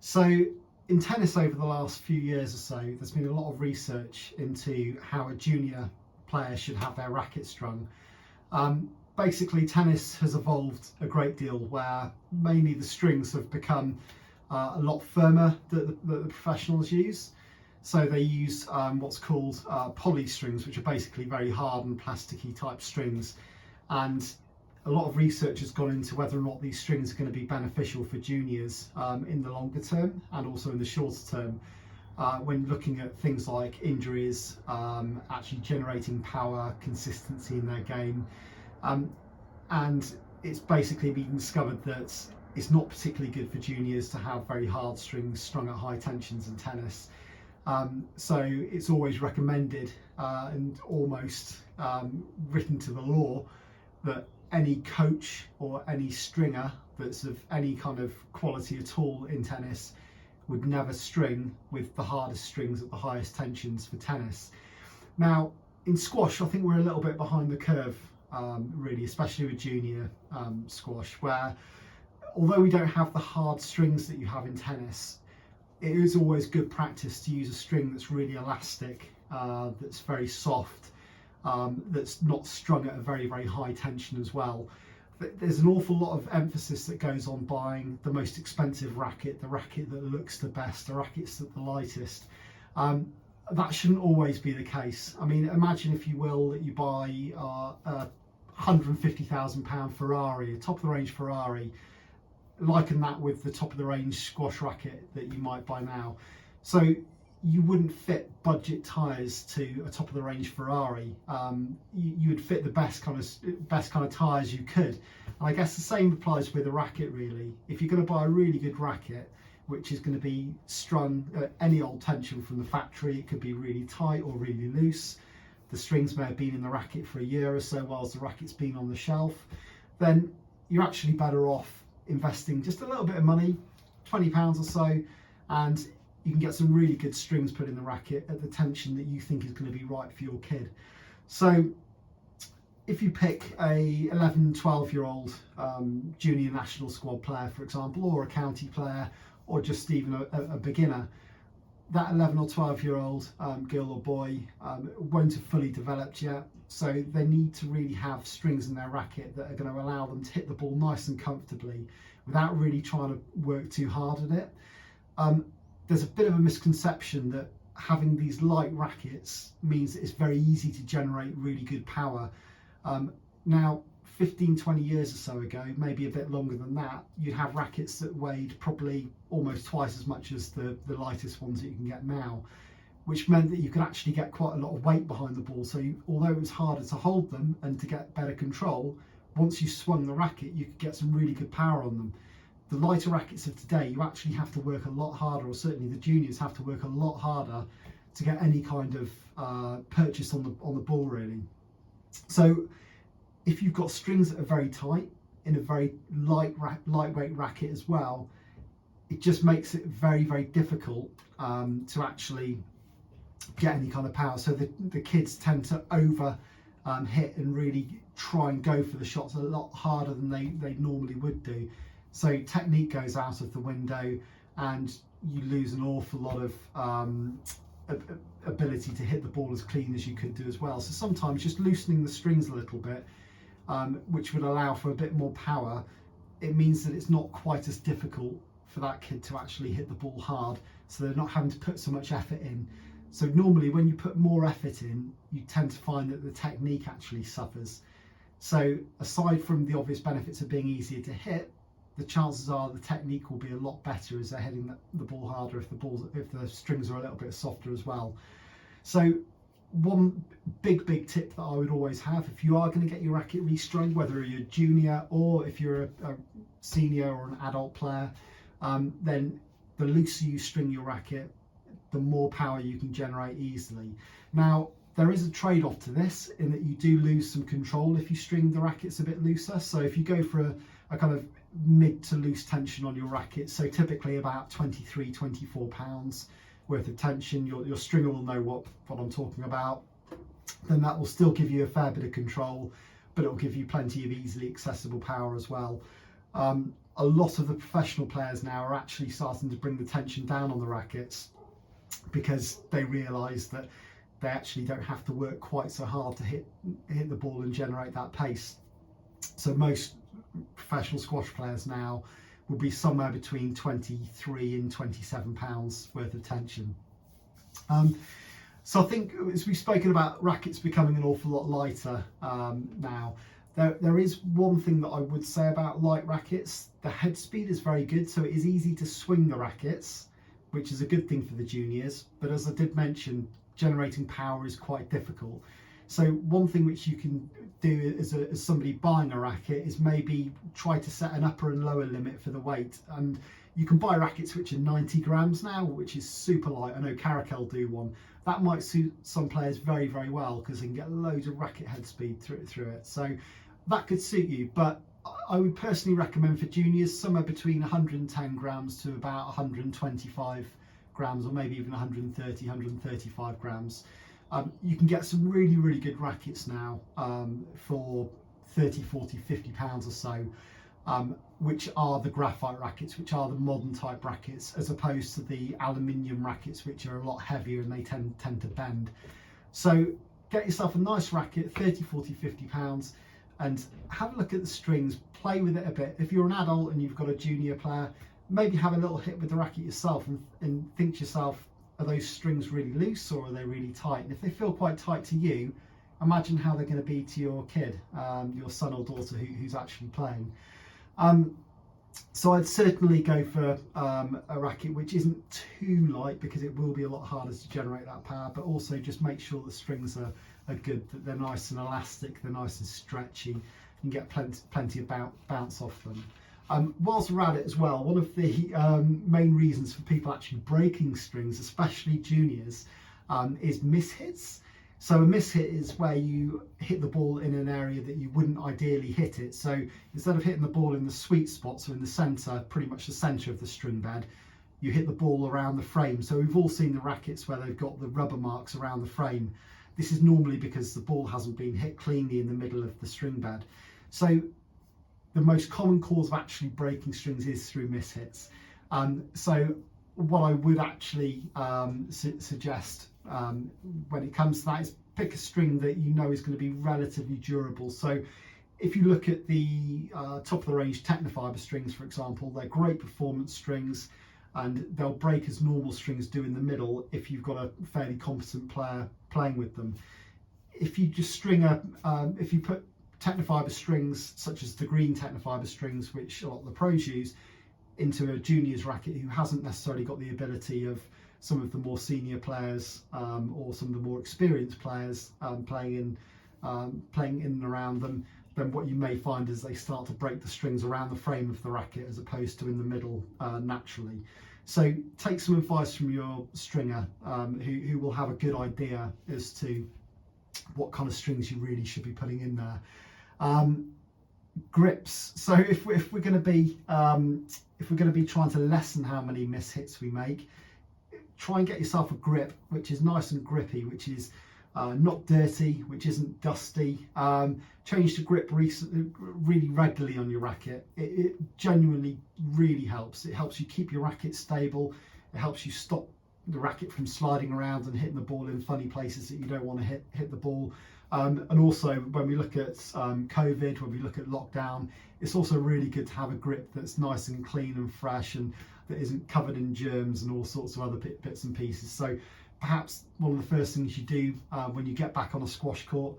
So in tennis over the last few years or so, there's been a lot of research into how a junior player should have their racket strung. Basically, tennis has evolved a great deal where mainly the strings have become a lot firmer that the professionals use. So they use what's called poly strings, which are basically very hard and plasticky type strings. And a lot of research has gone into whether or not these strings are going to be beneficial for juniors in the longer term and also in the shorter term when looking at things like injuries, actually generating power, consistency in their game. And it's basically been discovered that it's not particularly good for juniors to have very hard strings strung at high tensions in tennis. So it's always recommended and almost written to the law that any coach or any stringer that's of any kind of quality at all in tennis would never string with the hardest strings at the highest tensions for tennis. Now, in squash, I think we're a little bit behind the curve, really, especially with junior squash, where although we don't have the hard strings that you have in tennis, it is always good practice to use a string that's really elastic, that's very soft, that's not strung at a very, very high tension as well. There's an awful lot of emphasis that goes on buying the most expensive racket, the racket that looks the best, the rackets that the lightest. That shouldn't always be the case. I mean, imagine, if you will, that you buy a £150,000 Ferrari, a top of the range Ferrari. Liken that with the top of the range squash racket that you might buy now. So you wouldn't fit budget tyres to a top of the range Ferrari. You would fit the best kind of tyres you could. And I guess the same applies with a racket, really. If you're going to buy a really good racket, which is going to be strung at any old tension from the factory, it could be really tight or really loose. The strings may have been in the racket for a year or so whilst the racket's been on the shelf. Then you're actually better off investing just a little bit of money, £20 or so, and you can get some really good strings put in the racket at the tension that you think is going to be right for your kid. So if you pick a 11-12-year-old junior national squad player, for example, or a county player, or just even a beginner, that 11 or 12-year-old girl or boy won't have fully developed yet. So they need to really have strings in their racket that are going to allow them to hit the ball nice and comfortably without really trying to work too hard at it. There's a bit of a misconception that having these light rackets means that it's very easy to generate really good power. Now, 15-20 years or so ago, maybe a bit longer than that, you'd have rackets that weighed probably almost twice as much as the lightest ones that you can get now, which meant that you could actually get quite a lot of weight behind the ball. So although it was harder to hold them and to get better control, once you swung the racket, you could get some really good power on them. The lighter rackets of today, you actually have to work a lot harder, or certainly the juniors have to work a lot harder to get any kind of purchase on the ball, really. So if you've got strings that are very tight in a very lightweight racket as well, it just makes it very, very difficult to actually get any kind of power. So the kids tend to over hit and really try and go for the shots a lot harder than they normally would do. So technique goes out of the window and you lose an awful lot of ability to hit the ball as clean as you could do as well. So sometimes just loosening the strings a little bit, which would allow for a bit more power, it means that it's not quite as difficult for that kid to actually hit the ball hard, so they're not having to put so much effort in. So normally when you put more effort in, you tend to find that the technique actually suffers. So aside from the obvious benefits of being easier to hit, the chances are the technique will be a lot better as they're hitting the ball harder if the strings are a little bit softer as well. So one big tip that I would always have, if you are going to get your racket restrung, whether you're a junior or if you're a senior or an adult player, then the looser you string your racket, the more power you can generate easily. Now, there is a trade-off to this in that you do lose some control if you string the rackets a bit looser. So if you go for a kind of mid to loose tension on your racket, so typically about 23-24 pounds worth of tension, your stringer will know what I'm talking about, then that will still give you a fair bit of control, but it will give you plenty of easily accessible power as well. a lot of the professional players now are actually starting to bring the tension down on the rackets, because they realise that they actually don't have to work quite so hard to hit the ball and generate that pace. So most professional squash players now will be somewhere between 23 and 27 pounds worth of tension. So I think, as we've spoken about rackets becoming an awful lot lighter now, there is one thing that I would say about light rackets. The head speed is very good, so it is easy to swing the rackets, which is a good thing for the juniors. But as I did mention, generating power is quite difficult. So one thing which you can do as somebody buying a racket is maybe try to set an upper and lower limit for the weight. And you can buy rackets which are 90 grams now, which is super light. I know Racket do one. That might suit some players very, very well, because they can get loads of racket head speed through it. So that could suit you. But I would personally recommend for juniors somewhere between 110 grams to about 125 grams, or maybe even 130, 135 grams. You can get some really, really good rackets now for 30, 40, 50 pounds or so, which are the graphite rackets, which are the modern type rackets, as opposed to the aluminium rackets, which are a lot heavier and they tend to bend. So get yourself a nice racket, 30, 40, 50 pounds, and have a look at the strings, play with it a bit. If you're an adult and you've got a junior player, maybe have a little hit with the racket yourself and think to yourself, are those strings really loose or are they really tight? And if they feel quite tight to you, imagine how they're going to be to your kid, your son or daughter who's actually playing. So I'd certainly go for a racket which isn't too light, because it will be a lot harder to generate that power, but also just make sure the strings are good, that they're nice and elastic, they're nice and stretchy, you can get plenty of bounce off them. Whilst we're at it as well, one of the main reasons for people actually breaking strings, especially juniors, is mishits. So a mishit is where you hit the ball in an area that you wouldn't ideally hit it. So instead of hitting the ball in the sweet spots, or in the centre, pretty much the centre of the string bed, you hit the ball around the frame. So we've all seen the rackets where they've got the rubber marks around the frame. This is normally because the ball hasn't been hit cleanly in the middle of the string bed. So the most common cause of actually breaking strings is through mishits. So what I would actually suggest when it comes to that is pick a string that you know is going to be relatively durable. So if you look at the top of the range Technofiber strings, for example, they're great performance strings, and they'll break as normal strings do in the middle if you've got a fairly competent player playing with them. If you just string if you put Technofiber strings, such as the green Technofiber strings, which a lot of the pros use, into a junior's racket who hasn't necessarily got the ability of some of the more senior players or some of the more experienced players playing in and around them, then what you may find is they start to break the strings around the frame of the racket as opposed to in the middle naturally. So take some advice from your stringer who will have a good idea as to what kind of strings you really should be putting in there. Grips. So if we're going to be trying to lessen how many mishits we make, try and get yourself a grip which is nice and grippy, which is not dirty, which isn't dusty. Change the grip really regularly on your racket. It genuinely really helps. It helps you keep your racket stable. It helps you stop the racket from sliding around and hitting the ball in funny places that you don't want to hit the ball. And also, when we look at COVID, when we look at lockdown, it's also really good to have a grip that's nice and clean and fresh, and that isn't covered in germs and all sorts of other bits and pieces. So perhaps one of the first things you do when you get back on a squash court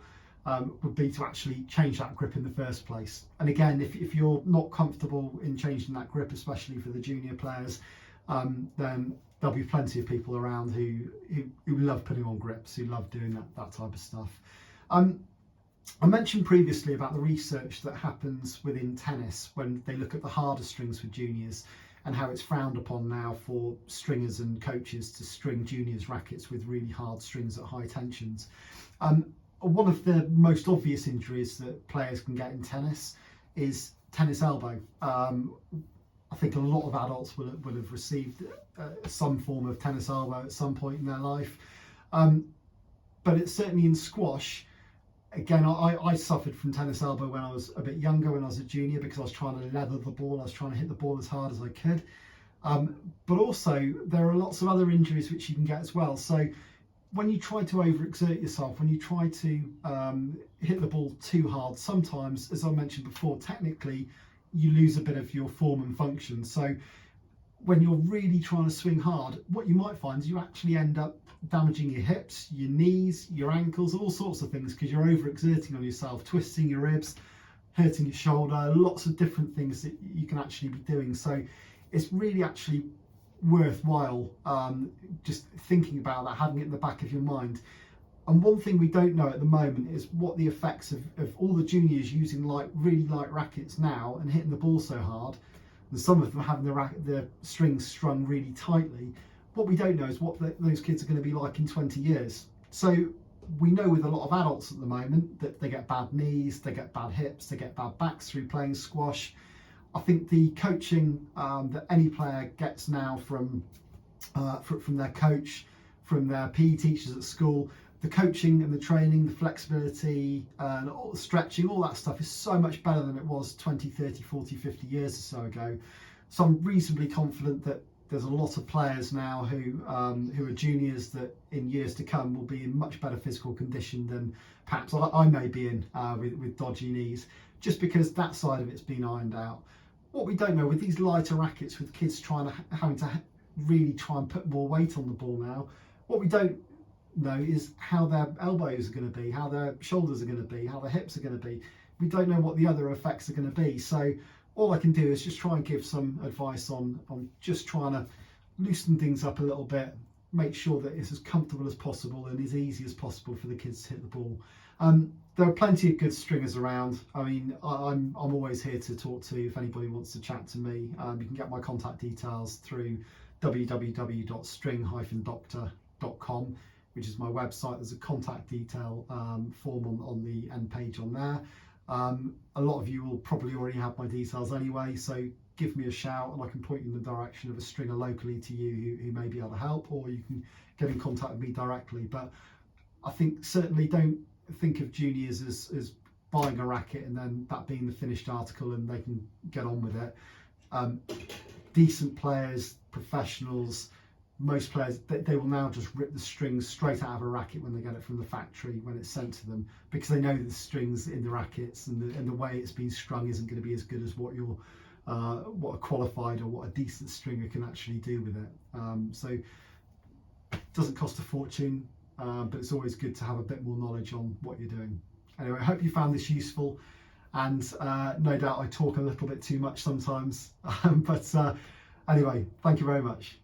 would be to actually change that grip in the first place. And again, if you're not comfortable in changing that grip, especially for the junior players, then there'll be plenty of people around who love putting on grips, who love doing that type of stuff. I mentioned previously about the research that happens within tennis when they look at the harder strings for juniors, and how it's frowned upon now for stringers and coaches to string juniors' rackets with really hard strings at high tensions. One of the most obvious injuries that players can get in tennis is tennis elbow. I think a lot of adults will have received some form of tennis elbow at some point in their life. But it's certainly in squash, again, I suffered from tennis elbow when I was a bit younger, when I was a junior, because I was trying to leather the ball, I was trying to hit the ball as hard as I could. But also there are lots of other injuries which you can get as well. So when you try to overexert yourself, when you try to hit the ball too hard, sometimes, as I mentioned before, technically you lose a bit of your form and function. So when you're really trying to swing hard, what you might find is you actually end up damaging your hips, your knees, your ankles, all sorts of things, because you're overexerting on yourself, twisting your ribs, hurting your shoulder, lots of different things that you can actually be doing. So it's really actually worthwhile just thinking about that, having it in the back of your mind. And one thing we don't know at the moment is what the effects of all the juniors using really light rackets now and hitting the ball so hard, and some of them having the strings strung really tightly. What we don't know is what those kids are going to be like in 20 years. So we know with a lot of adults at the moment that they get bad knees, they get bad hips, they get bad backs through playing squash. I think the coaching that any player gets now from their coach, from their PE teachers at school, the coaching and the training, the flexibility and all the stretching, all that stuff is so much better than it was 20, 30, 40, 50 years or so ago. So I'm reasonably confident that there's a lot of players now who are juniors that in years to come will be in much better physical condition than perhaps I may be in with dodgy knees, just because that side of it's been ironed out. What we don't know with these lighter rackets, with kids having to really try and put more weight on the ball now, what we don't know is how their elbows are going to be, how their shoulders are going to be, how their hips are going to be. We don't know what the other effects are going to be. So all I can do is just try and give some advice on just trying to loosen things up a little bit, make sure that it's as comfortable as possible and as easy as possible for the kids to hit the ball. There are plenty of good stringers around. I mean, I'm always here to talk to if anybody wants to chat to me. You can get my contact details through www.string-doctor.com, which is my website. There's a contact detail form on the end page on there. A lot of you will probably already have my details anyway, so give me a shout and I can point you in the direction of a stringer locally to you who may be able to help, or you can get in contact with me directly. But I think certainly don't think of juniors as buying a racket and then that being the finished article and they can get on with it. Decent players, professionals, most players, they will now just rip the strings straight out of a racket when they get it from the factory, when it's sent to them, because they know that the strings in the rackets and the way it's been strung isn't going to be as good as what a qualified or what a decent stringer can actually do with it. So it doesn't cost a fortune, but it's always good to have a bit more knowledge on what you're doing. Anyway, I hope you found this useful, and no doubt I talk a little bit too much sometimes, but anyway, thank you very much.